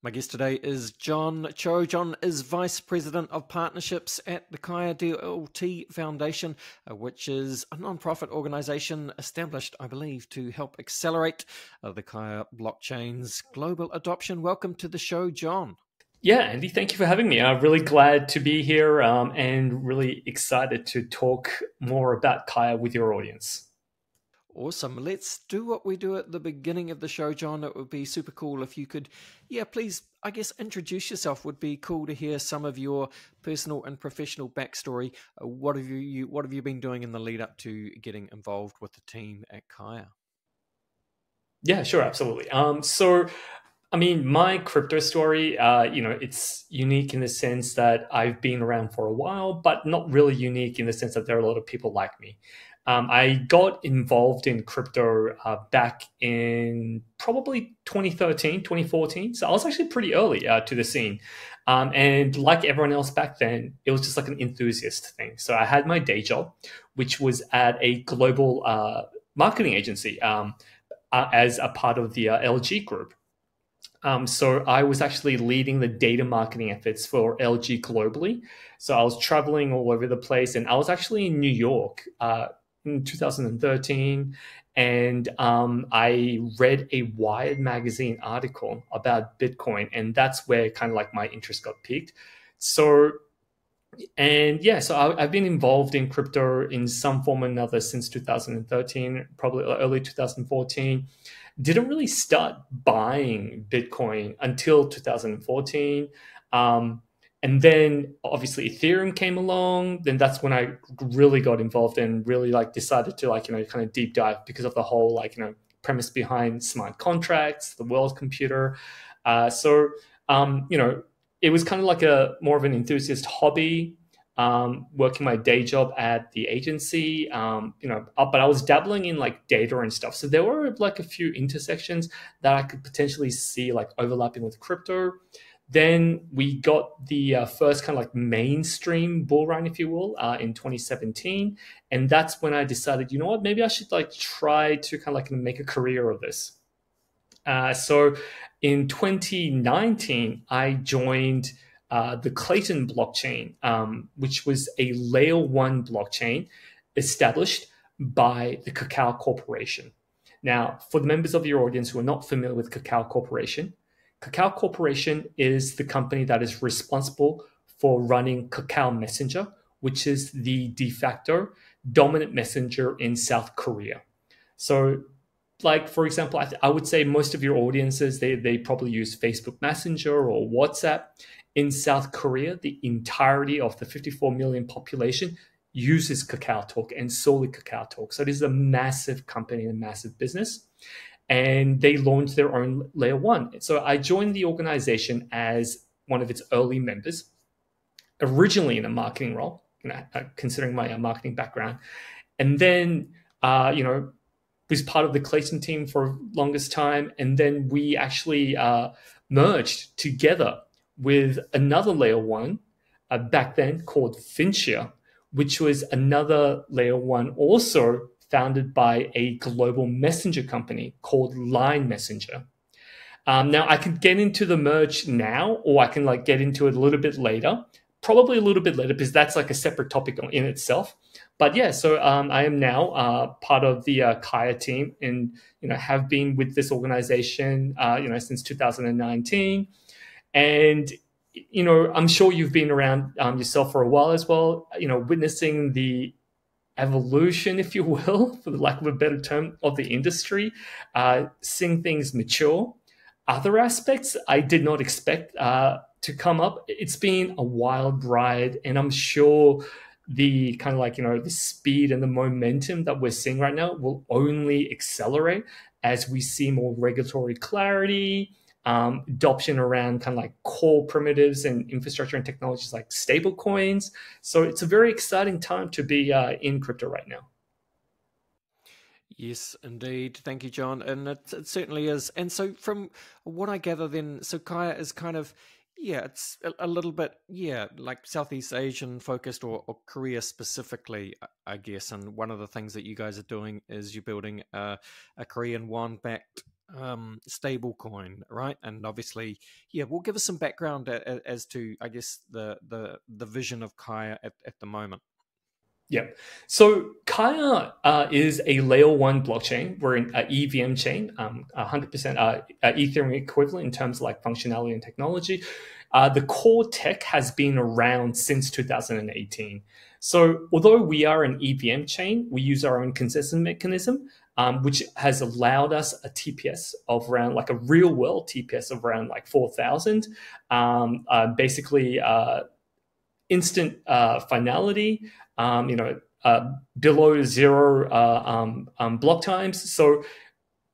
My guest today is John Cho. John is Vice President of Partnerships at the Kaya DLT Foundation, which is a non-profit organisation established, I believe, to help accelerate the Kaya blockchain's global adoption. Welcome to the show, John. Yeah, Andy, thank you for having me. I'm really glad to be here and really excited to talk more about Kaya with your audience. Awesome. Let's do what we do at the beginning of the show, John. It would be super cool if you could, please, I guess, introduce yourself. Would be cool to hear some of your personal and professional backstory. What have you been doing in the lead up to getting involved with the team at Kaya? Yeah, sure, absolutely. My crypto story, it's unique in the sense that I've been around for a while, but not really unique in the sense that there are a lot of people like me. I got involved in crypto back in probably 2013, 2014. So I was actually pretty early to the scene. And like everyone else back then, it was just like an enthusiast thing. So I had my day job, which was at a global marketing agency as a part of the LG group. So I was actually leading the data marketing efforts for LG globally. So I was traveling all over the place, and I was actually in New York in 2013, and I read a Wired magazine article about Bitcoin, and that's where kind of like my interest got piqued. So I've been involved in crypto in some form or another since 2013, probably early 2014. Didn't really start buying Bitcoin until 2014. And then obviously Ethereum came along. Then that's when I really got involved and really decided to kind of deep dive because of the whole premise behind smart contracts, the world computer. It was kind of like a more of an enthusiast hobby. Working my day job at the agency, but I was dabbling in data and stuff. So there were a few intersections that I could potentially see overlapping with crypto. Then we got the first kind of mainstream bull run, if you will, in 2017. And that's when I decided, you know what, maybe I should try to kind of make a career of this. So in 2019, I joined the Clayton blockchain, which was a layer 1 blockchain established by the Kakao Corporation. Now, for the members of your audience who are not familiar with Kakao Corporation is the company that is responsible for running Kakao Messenger, which is the de facto dominant messenger in South Korea. So for example, I would say most of your audiences, they probably use Facebook Messenger or WhatsApp. In South Korea, the entirety of the 54 million population uses KakaoTalk and solely KakaoTalk. So it is a massive company and a massive business. And they launched their own layer 1. So I joined the organization as one of its early members, originally in a marketing role, considering my marketing background. And then, was part of the Clayton team for longest time. And then we actually merged together with another layer 1 back then called Finchia, which was another layer 1 also founded by a global messenger company called Line Messenger. Now, I could get into the merge now, or I can get into it a little bit later, probably a little bit later, because that's a separate topic in itself. But yeah, so I am now part of the Kaya team, and have been with this organization since 2019. And I'm sure you've been around yourself for a while as well. Witnessing the evolution, if you will, for the lack of a better term, of the industry, seeing things mature. Other aspects I did not expect to come up. It's been a wild ride, and I'm sure the kind of the speed and the momentum that we're seeing right now will only accelerate as we see more regulatory clarity, adoption around kind of core primitives and infrastructure and technologies like stable coins. So it's a very exciting time to be in crypto right now. Yes, indeed. Thank you, John. And it certainly is. And so from what I gather then, so Kaya is kind of, it's a little bit, like Southeast Asian focused or Korea specifically, I guess. And one of the things that you guys are doing is you're building a Korean won backed stable coin, right? And obviously, yeah, we'll give us some background as to, I guess, the vision of Kaya at the moment. Yeah. So Kaya is a layer one blockchain. We're an EVM chain, 100% Ethereum equivalent in terms of like functionality and technology. The core tech has been around since 2018. So although we are an EVM chain, we use our own consensus mechanism, which has allowed us a TPS of around like a real world TPS of around like 4,000. Basically, instant finality, below zero block times. So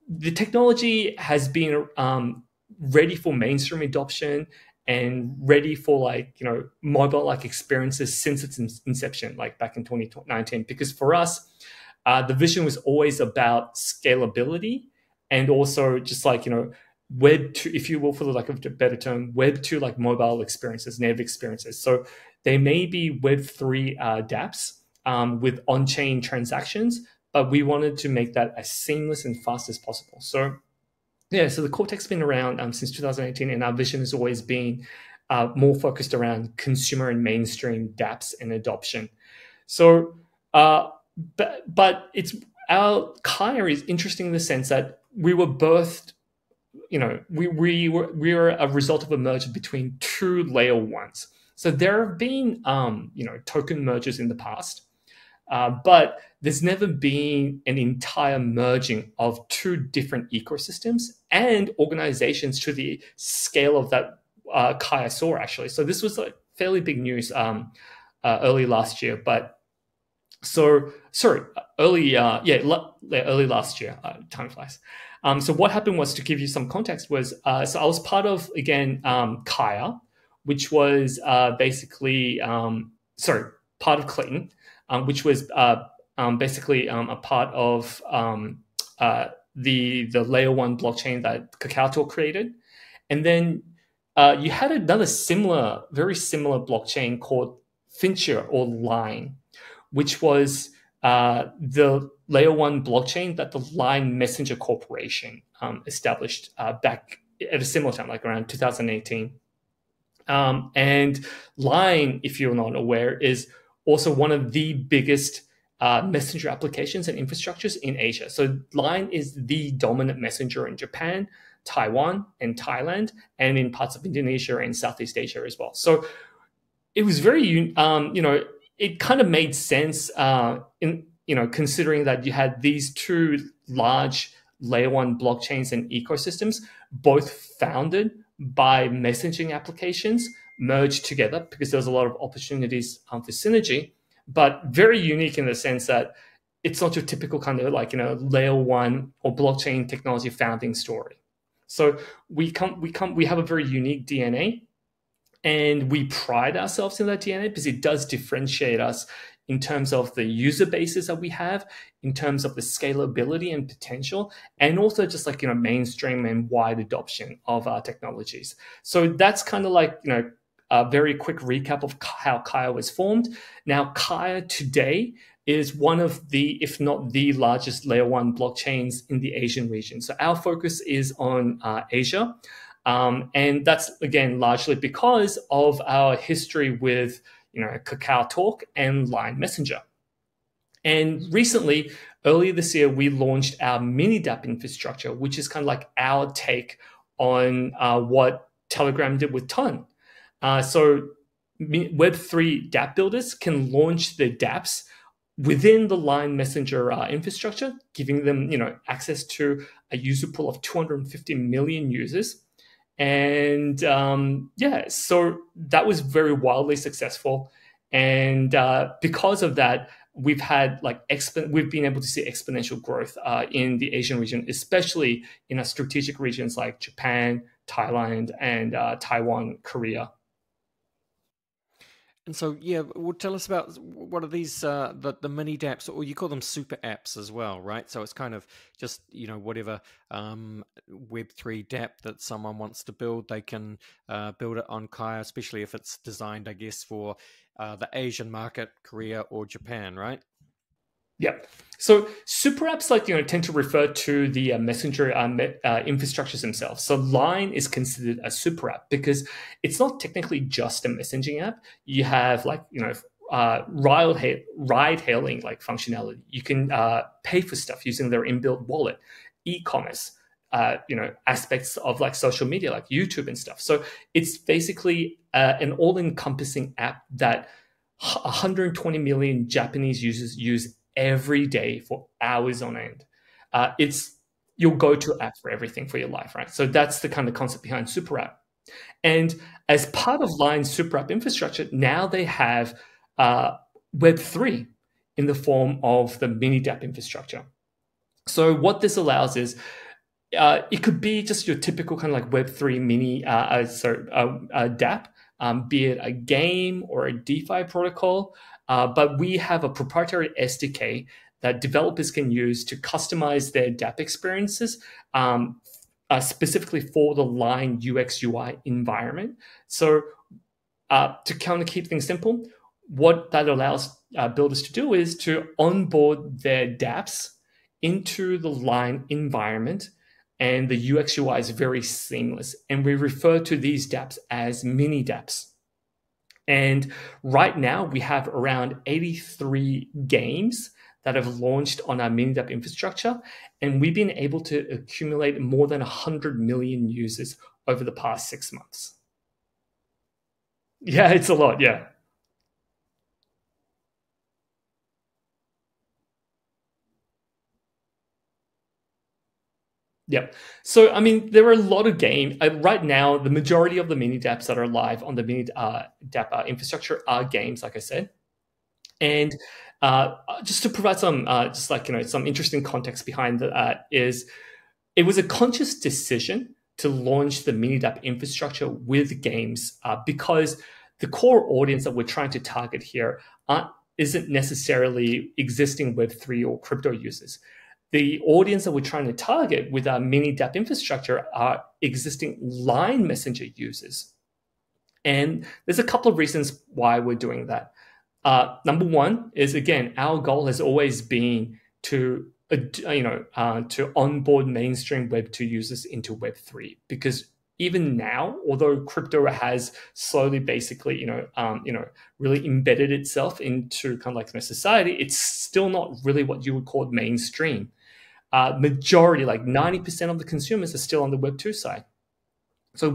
the technology has been ready for mainstream adoption and ready for mobile like experiences since its inception, like back in 2019. Because for us, the vision was always about scalability and also just web to, if you will, for the lack of a better term, web to like mobile experiences, native experiences. So they may be Web3 dApps with on-chain transactions, but we wanted to make that as seamless and fast as possible. So yeah, so the Cortex been around since 2018, and our vision has always been more focused around consumer and mainstream dApps and adoption. So, but it's our Kaya is interesting in the sense that we were birthed. We were a result of a merger between two layer ones. So there have been token mergers in the past, but there's never been an entire merging of two different ecosystems and organizations to the scale of that Kaya saw, actually. So this was like fairly big news early last year, but early last year. Time flies. So what happened was, to give you some context, was so I was part of, again, Kaya, which was basically part of Clayton, which was basically a part of the layer one blockchain that KakaoTalk created. And then you had another very similar blockchain called Fincher or Line, which was the layer one blockchain that the Line Messenger Corporation established back at a similar time, like around 2018. And Line, if you're not aware, is also one of the biggest messenger applications and infrastructures in Asia. So Line is the dominant messenger in Japan, Taiwan, and Thailand, and in parts of Indonesia and Southeast Asia as well. So it was very, it kind of made sense considering that you had these two large layer one blockchains and ecosystems, both founded by messaging applications, merged together, because there's a lot of opportunities for synergy, but very unique in the sense that it's not your typical kind of layer one or blockchain technology founding story. So we have a very unique DNA, and we pride ourselves in that DNA because it does differentiate us in terms of the user bases that we have, in terms of the scalability and potential, and also just mainstream and wide adoption of our technologies. So that's kind of a very quick recap of how Kaya was formed. Now, Kaya today is one of the, if not the largest layer one blockchains in the Asian region. So our focus is on Asia. And that's, again, largely because of our history with KakaoTalk and Line Messenger. And recently, earlier this year, we launched our mini dApp infrastructure, which is kind of like our take on what Telegram did with Ton. So Web3 dApp builders can launch their dApps within the Line Messenger infrastructure, giving them access to a user pool of 250 million users. And so that was very wildly successful. And because of that, we've been able to see exponential growth in the Asian region, especially in our strategic regions like Japan, Thailand, and Taiwan, Korea. And so, yeah, well, tell us about what are these, the mini dApps, or you call them super apps as well, right? So it's kind of just, whatever Web3 dApp that someone wants to build, they can build it on Kaya, especially if it's designed, I guess, for the Asian market, Korea or Japan, right? Yeah. So super apps tend to refer to the messenger infrastructures themselves. So Line is considered a super app because it's not technically just a messaging app. You have ride hailing like functionality. You can pay for stuff using their inbuilt wallet, e-commerce, aspects of like social media like YouTube and stuff. So it's basically an all-encompassing app that 120 million Japanese users use every day for hours on end. It's your go-to app for everything for your life, right? So that's the kind of concept behind Super App. And as part of Line's Super App infrastructure, now they have Web3 in the form of the mini dApp infrastructure. So what this allows is it could be just your typical kind of like Web3 mini dApp, be it a game or a DeFi protocol. But we have a proprietary SDK that developers can use to customize their dApp experiences specifically for the Line UX UI environment. So to kind of keep things simple, what that allows builders to do is to onboard their dApps into the Line environment, and the UX UI is very seamless. And we refer to these dApps as mini dApps. And right now we have around 83 games that have launched on our mini dApp infrastructure, and we've been able to accumulate more than 100 million users over the past 6 months. Yeah, it's a lot, yeah. Yeah. So, I mean, there are a lot of games. Right now, the majority of the mini dApps that are live on the mini dApp infrastructure are games, like I said. And just to provide some, some interesting context behind that is it was a conscious decision to launch the mini dApp infrastructure with games because the core audience that we're trying to target here isn't necessarily existing Web3 or crypto users. The audience that we're trying to target with our mini dApp infrastructure are existing Line Messenger users. And there's a couple of reasons why we're doing that. Number one is, again, our goal has always been to onboard mainstream Web2 users into Web3, because even now, although crypto has slowly, basically, really embedded itself into kind of like society, it's still not really what you would call mainstream. Majority, like 90% of the consumers are still on the Web2 side. So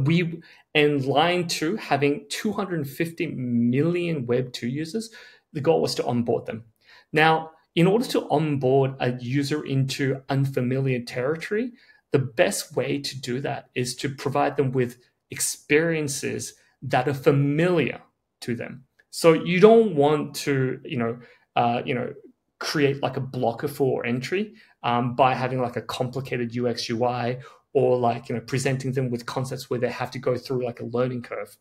Line 2 having 250 million Web2 users, the goal was to onboard them. Now, in order to onboard a user into unfamiliar territory, the best way to do that is to provide them with experiences that are familiar to them. So you don't want to, create like a blocker for entry by having like a complicated UX UI, or presenting them with concepts where they have to go through like a learning curve.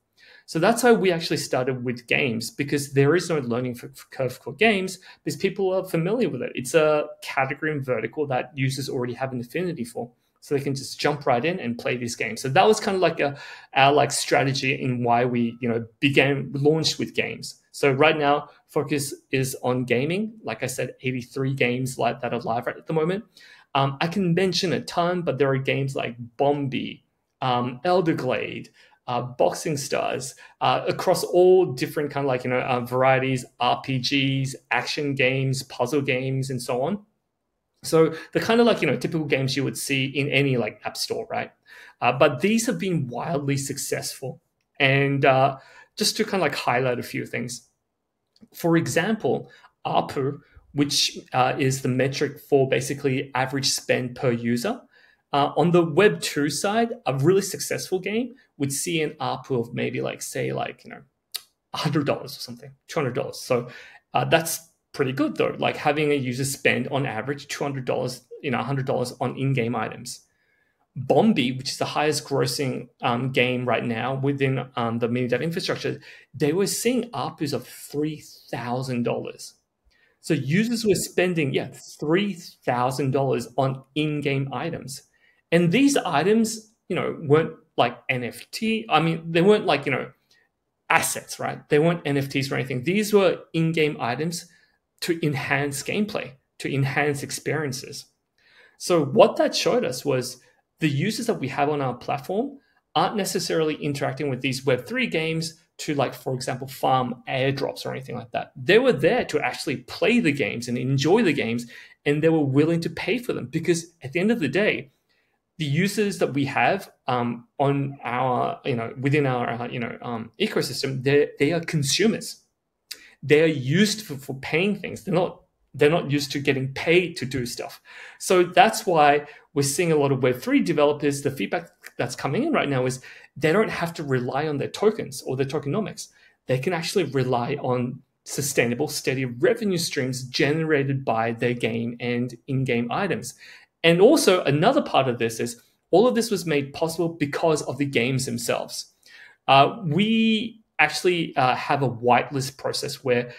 So that's how we actually started with games, because there is no learning curve for games because people are familiar with it. It's a category and vertical that users already have an affinity for, so they can just jump right in and play these games. So that was kind of like our strategy in why we launched with games. So right now, focus is on gaming. Like I said, 83 games that are live right at the moment. I can mention a ton, but there are games like Bombi, Elderglade, Boxing Stars, across all different kind of varieties, RPGs, action games, puzzle games, and so on. So the kind of typical games you would see in any app store, right? But these have been wildly successful. And just to kind of highlight a few things. For example, ARPU, which is the metric for basically average spend per user. On the Web2 side, a really successful game would see an ARPU of maybe $100 or something, $200. So that's pretty good though. Like having a user spend on average $200, $100 on in-game items. Bombi, which is the highest grossing game right now within the mini dApp infrastructure, they were seeing ARPUs of $3,000. So users were spending, $3,000 on in-game items. And these items, weren't like NFT. I mean, they weren't assets, right? They weren't NFTs or anything. These were in-game items to enhance gameplay, to enhance experiences. So what that showed us was the users that we have on our platform aren't necessarily interacting with these Web3 games to, like, for example, farm airdrops or anything like that. They were there to actually play the games and enjoy the games, and they were willing to pay for them, because at the end of the day, the users that we have on our, within our, ecosystem, they are consumers. They are used for paying things. They're not used to getting paid to do stuff. So that's why we're seeing a lot of Web3 developers. The feedback that's coming in right now is they don't have to rely on their tokens or their tokenomics. They can actually rely on sustainable, steady revenue streams generated by their game and in-game items. And also another part of this is all of this was made possible because of the games themselves. We actually have a whitelist process where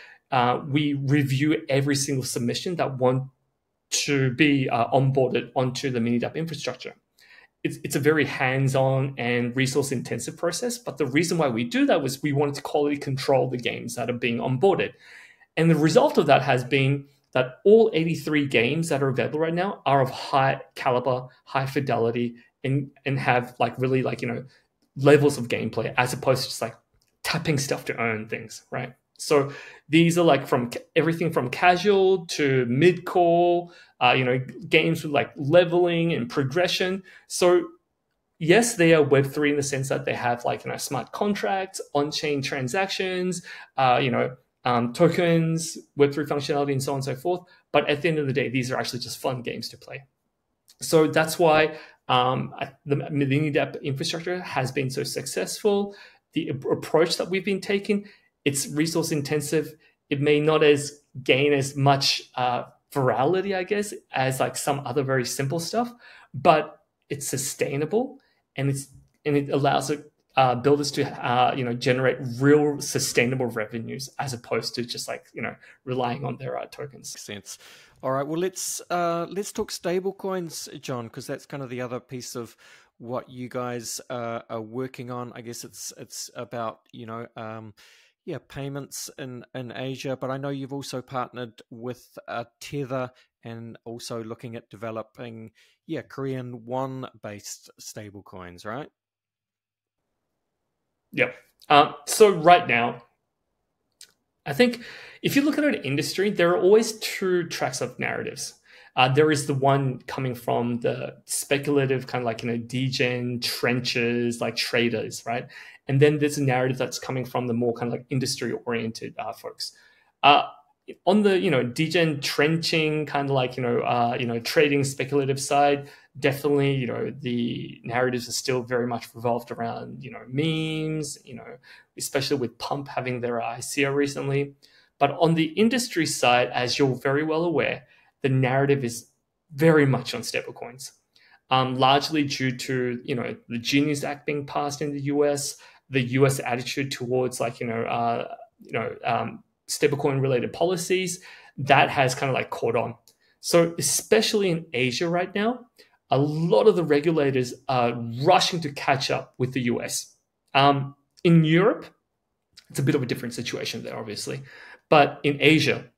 we review every single submission that want to be onboarded onto the Minidap infrastructure. It's a very hands-on and resource-intensive process, but the reason why we do that was we wanted to quality control the games that are being onboarded. And the result of that has been that all 83 games that are available right now are of high caliber, high fidelity, and have really levels of gameplay, as opposed to just like tapping stuff to earn things, right? So these are like from everything from casual to mid-core, games with like leveling and progression. So yes, they are Web3 in the sense that they have like smart contracts, on-chain transactions, tokens, Web3 functionality, and so on and so forth. But at the end of the day, these are actually just fun games to play. So that's why the Minidap infrastructure has been so successful. The approach that we've been taking, it's resource intensive. It may not gain as much virality, I guess, as like some other very simple stuff, but it's sustainable, and it allows builders to generate real sustainable revenues, as opposed to just relying on their tokens. Makes sense. All right, well let's talk stablecoins, John, because that's kind of the other piece of what you guys are working on. I guess it's about payments in Asia, but I know you've also partnered with Tether and also looking at developing Korean won based stablecoins, right? Yep. So right now, I think if you look at an industry, there are always two tracks of narratives. There is the one coming from the speculative kind of degen trenches, like traders, right? And then there's a narrative that's coming from the more kind of industry oriented folks. On the degen trenching kind of trading speculative side, definitely the narratives are still very much revolved around memes, especially with Pump having their ICO recently. But on the industry side, as you're very well aware, the narrative is very much on stablecoins, largely due to the Genius Act being passed in the US, the US attitude towards stablecoin related policies that has kind of caught on. So especially in Asia right now, a lot of the regulators are rushing to catch up with the US. In Europe, it's a bit of a different situation there, obviously. But in Asia,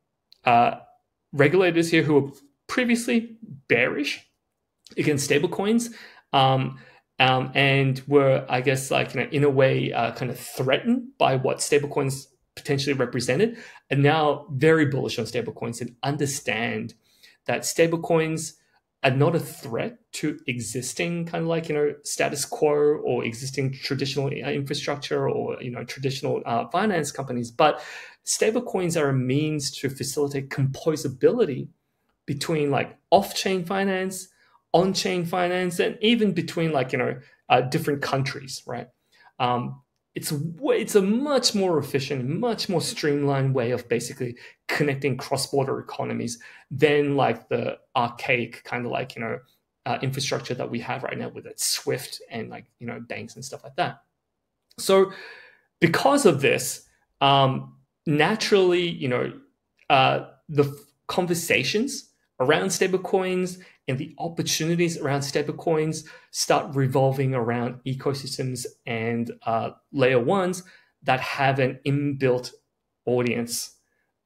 regulators here who were previously bearish against stablecoins and were, I guess, in a way, kind of threatened by what stablecoins potentially represented, are now very bullish on stablecoins and understand that stablecoins are not a threat to existing kind of status quo or existing traditional infrastructure or traditional finance companies, but stablecoins are a means to facilitate composability between off-chain finance, on-chain finance, and even between different countries, right? It's a much more efficient, much more streamlined way of basically connecting cross-border economies than the archaic kind of infrastructure that we have right now with SWIFT and banks and stuff like that. So because of this, naturally, the conversations around stablecoins and the opportunities around stablecoins start revolving around ecosystems and layer ones that have an inbuilt audience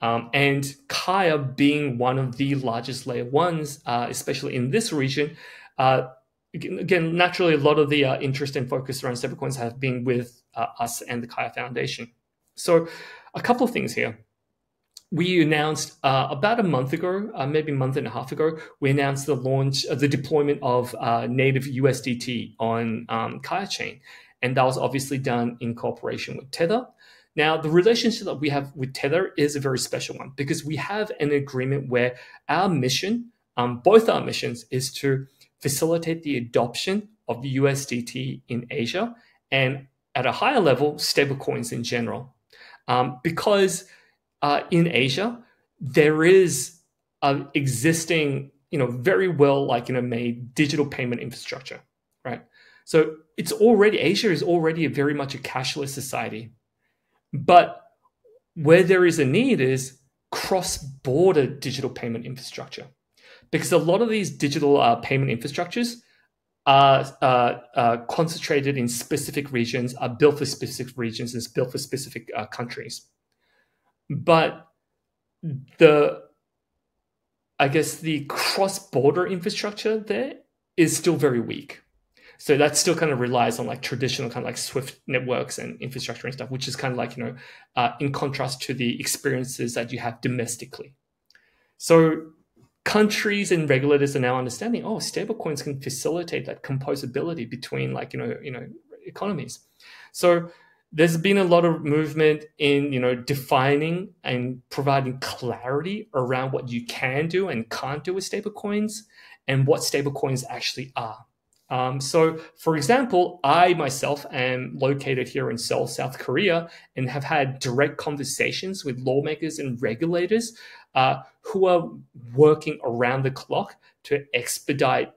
And Kaya being one of the largest layer ones, especially in this region, again, naturally, a lot of the interest and focus around stablecoins have been with us and the Kaya Foundation. So a couple of things here. We announced about a month ago, maybe a month and a half ago, we announced the deployment of native USDT on Kaya Chain. And that was obviously done in cooperation with Tether. Now, the relationship that we have with Tether is a very special one because we have an agreement where our mission, both our missions, is to facilitate the adoption of USDT in Asia and at a higher level, stablecoins in general. Because in Asia, there is an existing, very well made digital payment infrastructure, right? So Asia is already very much a cashless society. But where there is a need is cross-border digital payment infrastructure. Because a lot of these digital payment infrastructures are concentrated in specific regions, are built for specific regions, and built for specific countries. But the cross-border infrastructure there is still very weak. So that still kind of relies on traditional kind of Swift networks and infrastructure and stuff, which is kind of in contrast to the experiences that you have domestically. So countries and regulators are now understanding, stablecoins can facilitate that composability between economies. So there's been a lot of movement in defining and providing clarity around what you can do and can't do with stablecoins and what stablecoins actually are. So, for example, I myself am located here in Seoul, South Korea, and have had direct conversations with lawmakers and regulators who are working around the clock to expedite,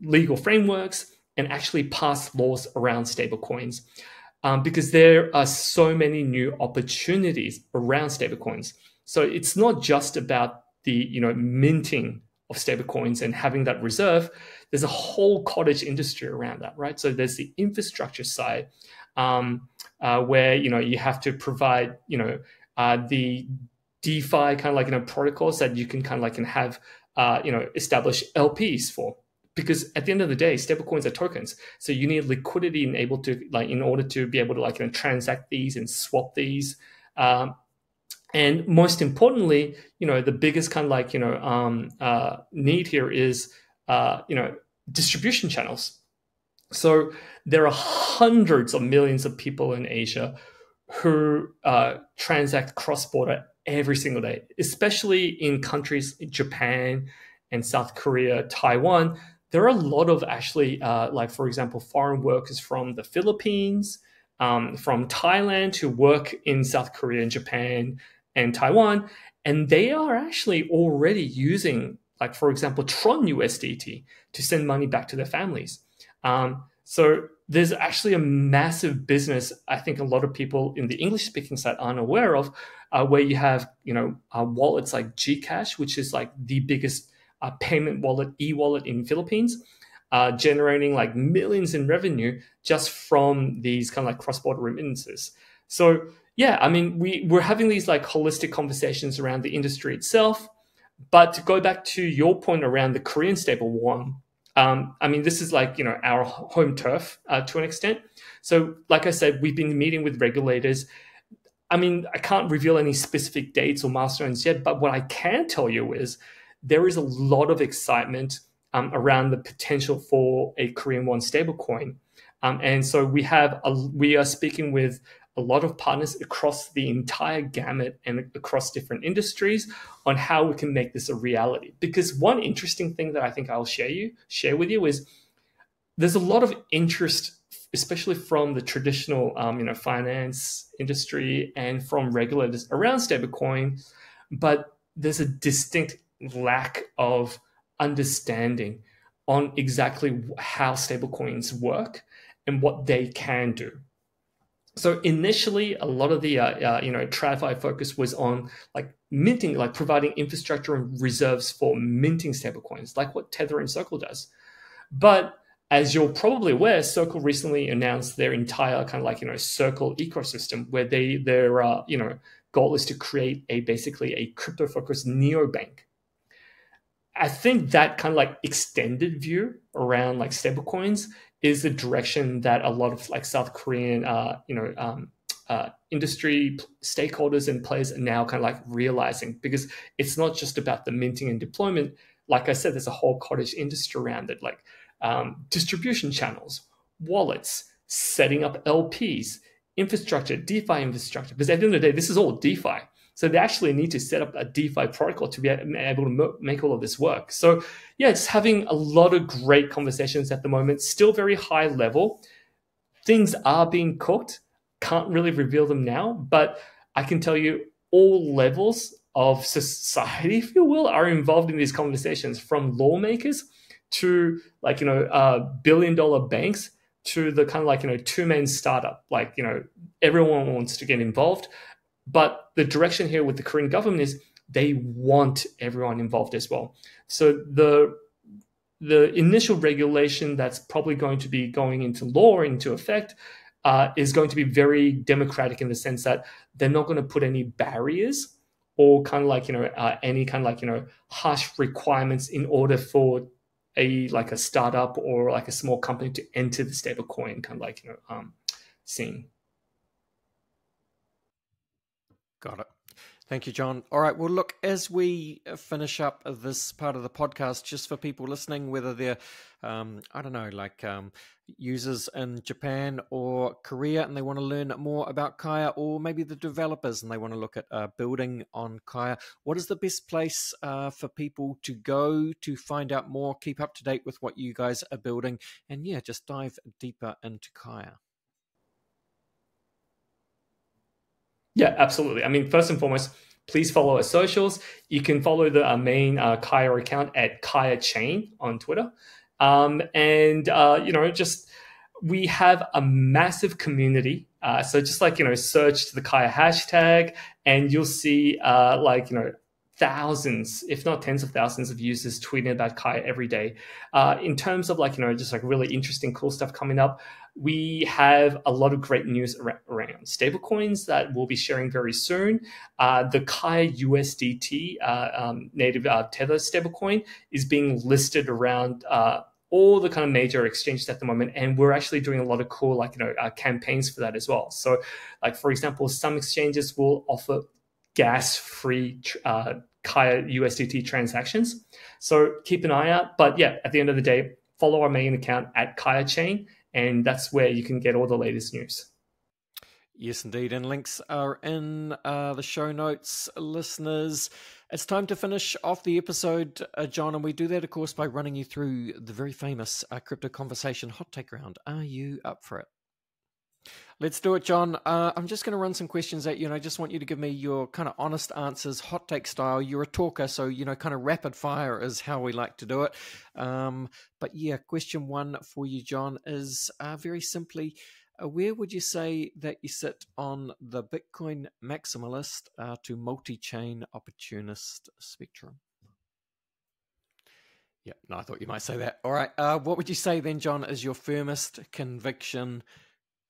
legal frameworks and actually pass laws around stablecoins, because there are so many new opportunities around stablecoins. So it's not just about the minting of stablecoins and having that reserve. There's a whole cottage industry around that, right? So there's the infrastructure side, where you have to provide the DeFi kind of protocols that you can kind of have establish LPs for. Because at the end of the day, stablecoins are tokens, so you need liquidity and able to in order to be able to transact these and swap these. And most importantly, the biggest kind of need here is distribution channels. So there are hundreds of millions of people in Asia who transact cross-border every single day, especially in countries Japan and South Korea, Taiwan. There are a lot of actually, for example, foreign workers from the Philippines, from Thailand who work in South Korea and Japan and Taiwan, and they are actually already using, for example, Tron USDT to send money back to their families. So there's actually a massive business, I think a lot of people in the English-speaking side aren't aware of, where you have, wallets like Gcash, which is the biggest payment wallet, e-wallet in Philippines, generating millions in revenue just from these kind of cross-border remittances. So yeah, I mean, we're having these holistic conversations around the industry itself. But to go back to your point around the Korean stable one, I mean, this is our home turf to an extent. So like I said, we've been meeting with regulators. I mean, I can't reveal any specific dates or milestones yet, but what I can tell you is there is a lot of excitement around the potential for a Korean won stablecoin. And so we are speaking with a lot of partners across the entire gamut and across different industries on how we can make this a reality. Because one interesting thing that I think I'll share with you is there's a lot of interest, especially from the traditional finance industry and from regulators around stablecoin, but there's a distinct lack of understanding on exactly how stablecoins work and what they can do. So initially, a lot of the TradFi focus was on minting, providing infrastructure and reserves for minting stablecoins, like what Tether and Circle does. But as you're probably aware, Circle recently announced their entire kind of Circle ecosystem, where they're goal is to create basically a crypto-focused neobank. I think that kind of like extended view around like stablecoins is the direction that a lot of like South Korean, industry stakeholders and players are now kind of like realizing, because it's not just about the minting and deployment. Like I said, there's a whole cottage industry around it, like distribution channels, wallets, setting up LPs, infrastructure, DeFi infrastructure. Because at the end of the day, this is all DeFi. So they actually need to set up a DeFi protocol to be able to make all of this work. So yeah, just having a lot of great conversations at the moment, still very high level. Things are being cooked. Can't really reveal them now, but I can tell you all levels of society, if you will, are involved in these conversations, from lawmakers to like, billion-dollar banks to the kind of like, two-man startup. Like, everyone wants to get involved. But the direction here with the Korean government is they want everyone involved as well. So the initial regulation that's probably going to be going into law, into effect, is going to be very democratic in the sense that they're not going to put any barriers or kind of like, any kind of like, harsh requirements in order for a startup or like a small company to enter the stablecoin kind of like, scene. Got it. Thank you, John. All right. Well, look, as we finish up this part of the podcast, just for people listening, whether they're, users in Japan or Korea and they want to learn more about Kaya, or maybe the developers and they want to look at building on Kaya, what is the best place for people to go to find out more, keep up to date with what you guys are building, and yeah, just dive deeper into Kaya? Yeah, absolutely. I mean, first and foremost, please follow our socials. You can follow the main Kaya account at Kaya Chain on Twitter. We have a massive community. So just like, search the Kaya hashtag and you'll see thousands, if not tens of thousands of users tweeting about Kaya every day. In terms of just like really interesting, cool stuff coming up, we have a lot of great news around stablecoins that we'll be sharing very soon. The Kaya USDT native Tether stablecoin is being listed around all the kind of major exchanges at the moment, and we're actually doing a lot of cool campaigns for that as well. So, like for example, some exchanges will offer gas-free Kaya USDT transactions. So keep an eye out. But yeah, at the end of the day, follow our main account at Kaya Chain, and that's where you can get all the latest news. Yes, indeed. And links are in the show notes, listeners. It's time to finish off the episode, John, and we do that, of course, by running you through the very famous Crypto Conversation Hot Take Round. Are you up for it? Let's do it, John. I'm just going to run some questions at you, and I just want you to give me your kind of honest answers, hot take style. You're a talker, so, kind of rapid fire is how we like to do it. But yeah, question one for you, John, is very simply, where would you say that you sit on the Bitcoin maximalist to multi-chain opportunist spectrum? Yeah, no, I thought you might say that. All right. What would you say then, John, is your firmest conviction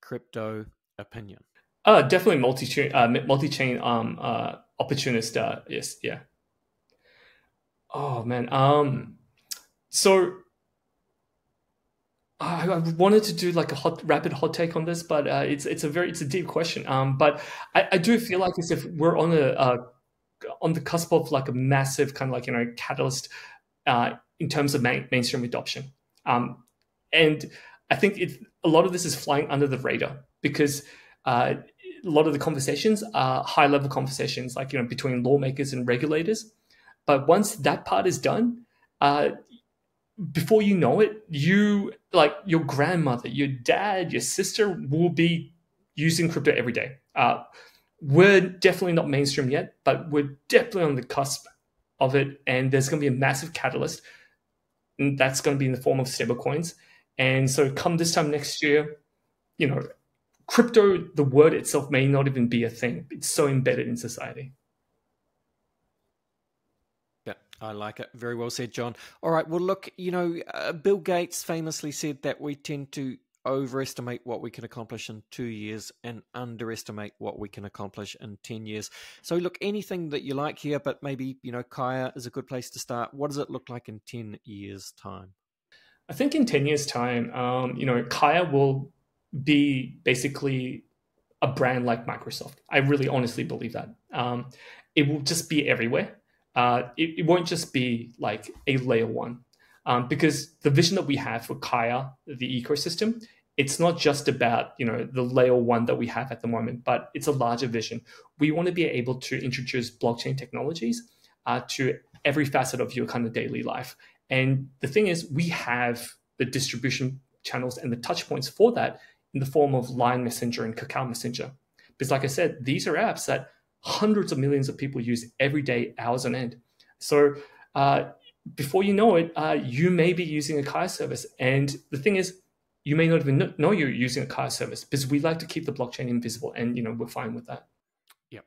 crypto opinion? Definitely multi-chain opportunist. Yes, yeah. Oh man. So I wanted to do like a rapid hot take on this, but it's a deep question. But I do feel like as if we're on the cusp of like a massive kind of like catalyst in terms of mainstream adoption. And I think a lot of this is flying under the radar because a lot of the conversations are high-level conversations, like between lawmakers and regulators. But once that part is done, before you know it, you, like your grandmother, your dad, your sister will be using crypto every day. We're definitely not mainstream yet, but we're definitely on the cusp of it. And there's going to be a massive catalyst. And that's going to be in the form of stablecoins. And so come this time next year, crypto, the word itself may not even be a thing. It's so embedded in society. Yeah, I like it. Very well said, John. All right. Well, look, Bill Gates famously said that we tend to overestimate what we can accomplish in 2 years and underestimate what we can accomplish in 10 years. So look, anything that you like here, but maybe, Kaya is a good place to start. What does it look like in 10 years' time? I think in 10 years' time, Kaya will be basically a brand like Microsoft. I really honestly believe that. It will just be everywhere. It won't just be like a layer one. Because the vision that we have for Kaya, the ecosystem, it's not just about the layer one that we have at the moment, but it's a larger vision. We want to be able to introduce blockchain technologies to every facet of your kind of daily life. And the thing is, we have the distribution channels and the touch points for that in the form of Line Messenger and Kakao Messenger. Because like I said, these are apps that hundreds of millions of people use every day, hours on end. So before you know it, you may be using a Kaya service. And the thing is, you may not even know you're using a Kaya service, because we like to keep the blockchain invisible, and we're fine with that. Yep.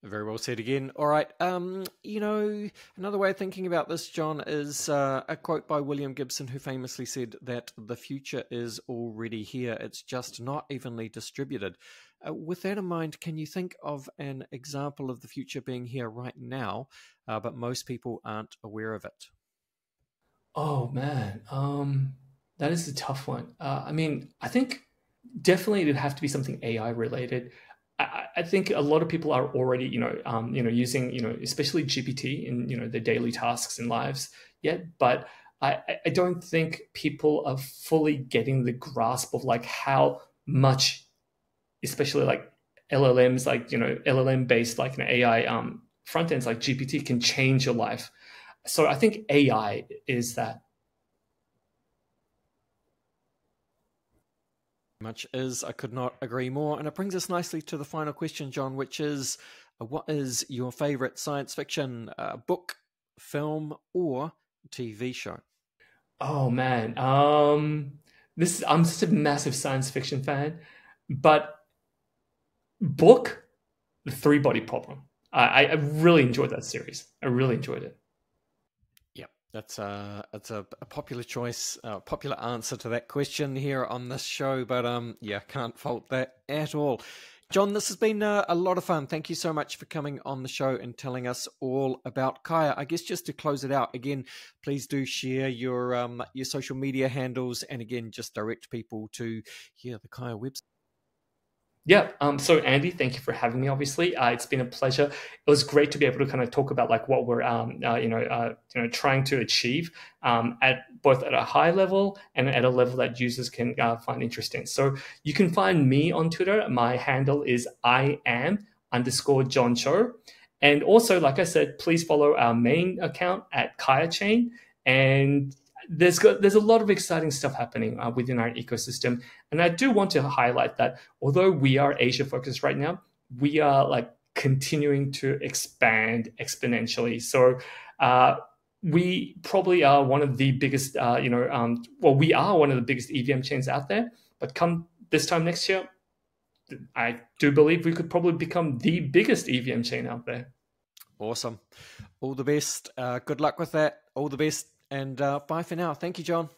Very well said again. All right. Another way of thinking about this, John, is a quote by William Gibson, who famously said that the future is already here. It's just not evenly distributed. With that in mind, can you think of an example of the future being here right now, but most people aren't aware of it? Oh, man. That is a tough one. I think definitely it would have to be something AI related. I think a lot of people are already, using, especially GPT in, their daily tasks and lives yet. But I don't think people are fully getting the grasp of like how much, especially like LLMs, like, LLM based like an AI front ends like GPT can change your life. So I think AI is that. Much is, I could not agree more. And it brings us nicely to the final question, John, which is, what is your favorite science fiction book, film, or TV show? Oh man, I'm such a massive science fiction fan, but book, The Three Body Problem. I really enjoyed that series. I really enjoyed it. That's a popular choice, popular answer to that question here on this show, but can't fault that at all. John, this has been a lot of fun. Thank you so much for coming on the show and telling us all about Kaya. I guess just to close it out, again, please do share your social media handles, and again, just direct people to the Kaya website. Yeah. So Andy, thank you for having me. Obviously, it's been a pleasure. It was great to be able to kind of talk about like what we're trying to achieve at both at a high level and at a level that users can find interesting. So you can find me on Twitter. My handle is IAM_John Cho. And also, like I said, please follow our main account at Kaya Chain. And there's a lot of exciting stuff happening within our ecosystem. And I do want to highlight that although we are Asia focused right now, we are like continuing to expand exponentially. So we probably are one of the biggest, we are one of the biggest EVM chains out there. But come this time next year, I do believe we could probably become the biggest EVM chain out there. Awesome. All the best. Good luck with that. All the best. And bye for now. Thank you, John.